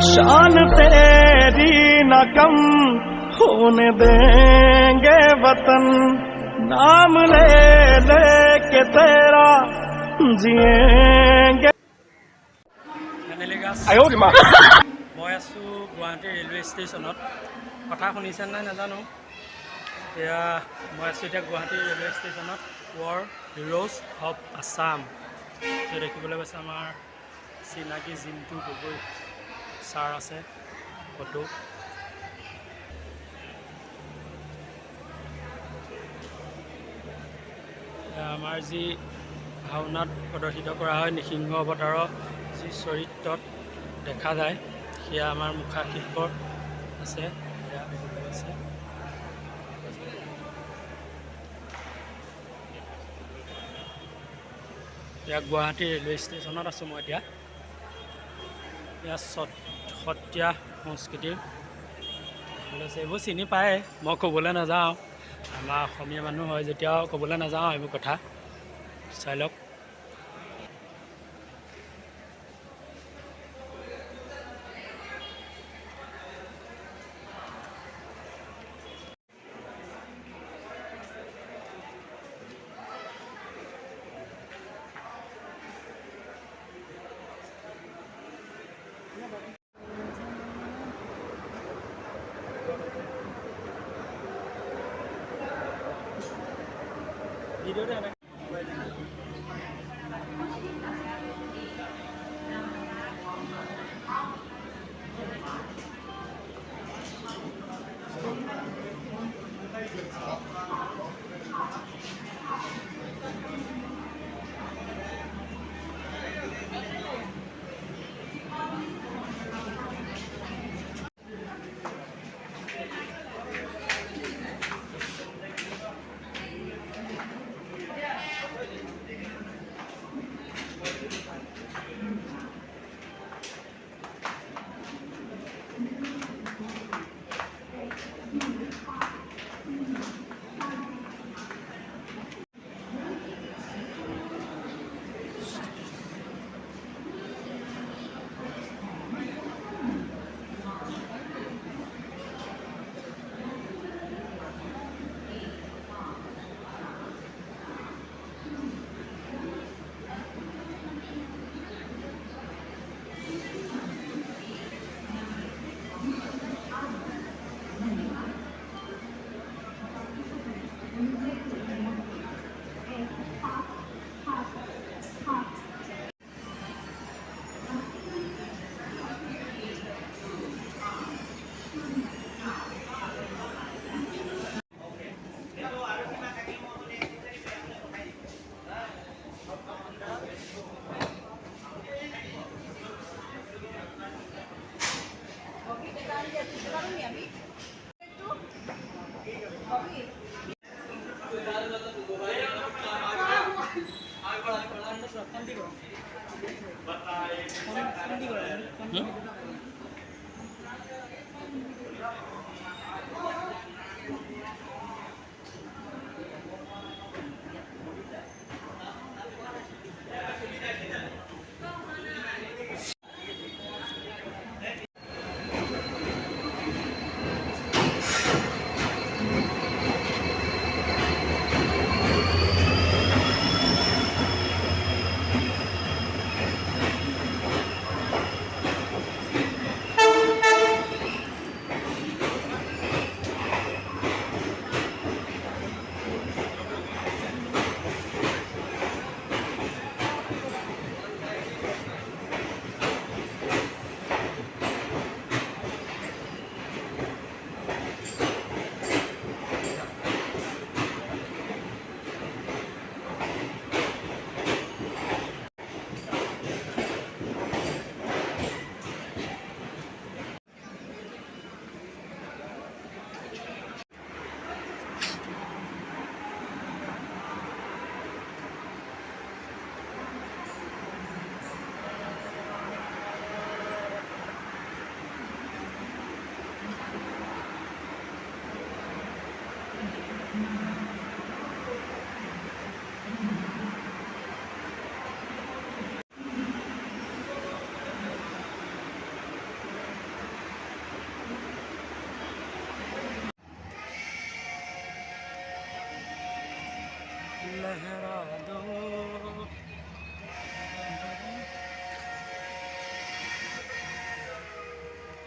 शान तेरी न कम होने देंगे वतन नाम ले ले के तेरा जिएंगे। মই আছোঁ গুৱাহাটী ৰেলৱে ষ্টেচনত। কথা শুনিছে নাই নাজানো। এয়া মই আছোঁ এতিয়া গুৱাহাটী ৰেলৱে ষ্টেচনত। ৱাৰ হিৰোজ অফ আছাম দেখিবলৈ পাইছে আমাৰ চিনাকি জিন্তু গগৈ ছাৰ আছে ফটো। আমাৰ যি ভাওনাত প্ৰদৰ্শিত কৰা হয় নৃসিংহ অৱতাৰৰ যি চৰিত্ৰত দেখা যায় সেয়া আমাৰ মুখাশিল্পৰ আছে। সেয়া দেখিবলৈ আছে। এয়া গুৱাহাটী ৰেলৱে ষ্টেচনত আছোঁ মই এতিয়া। এয়া সত্ৰীয়া সংস্কৃতিৰ এইবোৰ চিনি পায়, মই ক'বলৈ নাযাওঁ। আমাৰ অসমীয়া মানুহ হয় যেতিয়াও ক'বলৈ নাযাওঁ এইবোৰ কথা। চাই লওক।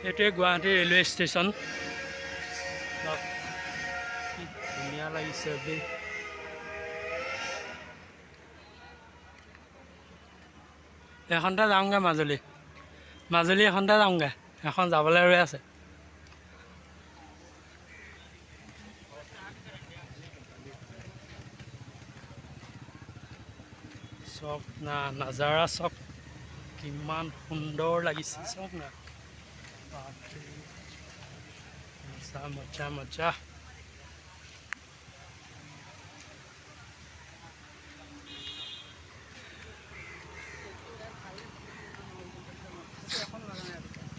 এইটোৱে গুৱাহাটী ৰেলৱে ষ্টেচন। কি ধুনীয়া লাগিছে দেই। এখনতে যাওঁগৈ মাজুলী এখনতে যাওঁগৈ, এখন যাবলৈ ৰৈ আছে। চক না নাজাৰা চক কিমান সুন্দৰ লাগিছে চক না। মজা মজা মজা।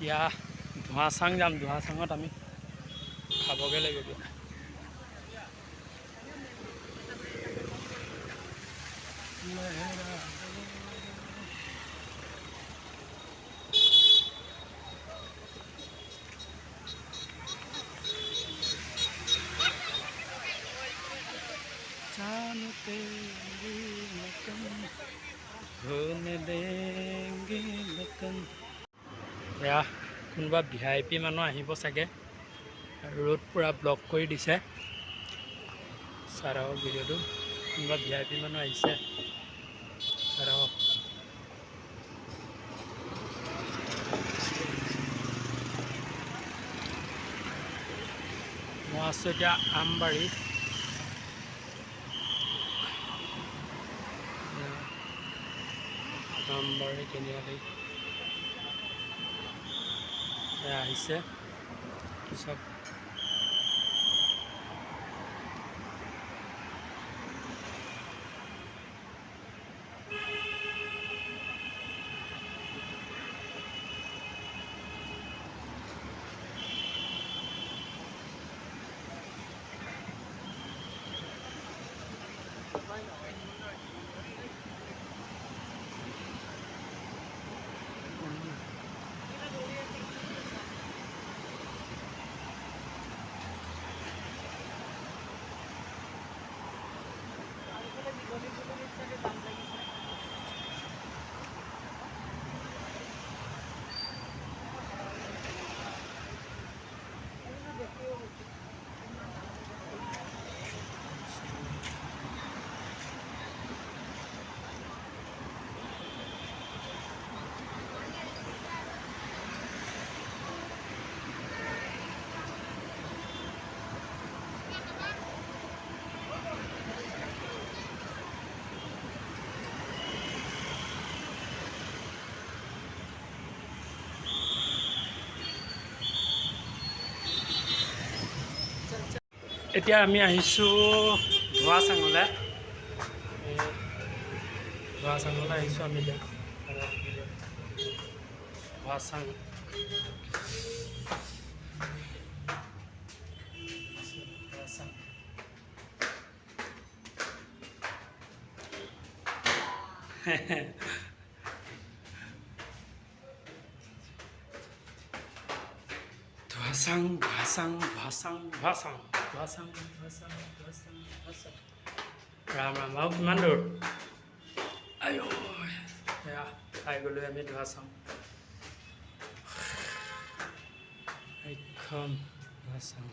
এতিয়া ধোঁৱাচাং যাম, ধোঁৱাচাঙত আমি খাবগৈ লাগিব। এয়া কোনোবা VIP মানুহ আহিব চাগে, ৰোড পূৰা ব্লক কৰি দিছে। চাওঁ ভিডিঅ'টো, কোনোবা VIP মানুহ আহিছে চাওঁ। মই আছোঁ এতিয়া আমবাৰী। আমবাৰী তিনিআলি আহিছে চব। এতিয়া আমি আহিছোঁ ধোঁৱাচাঙলৈ। ধোঁৱাচাঙলৈ আহিছোঁ আমি এতিয়া। ধোঁৱাচাং ধোঁৱাচাং ধোঁৱাচাং ধোঁৱাচাং ধোঁৱাচাং ধোঁৱাচাং ধোঁৱাচাং ধোঁৱাচাং ধোঁৱাচাং। ৰাম ৰাম, আৰু কিমান দূৰ? আইঅ, এয়া পাই গ'লোঁ আমি ধোঁৱাচাং। এইখন ধোঁৱাচাং।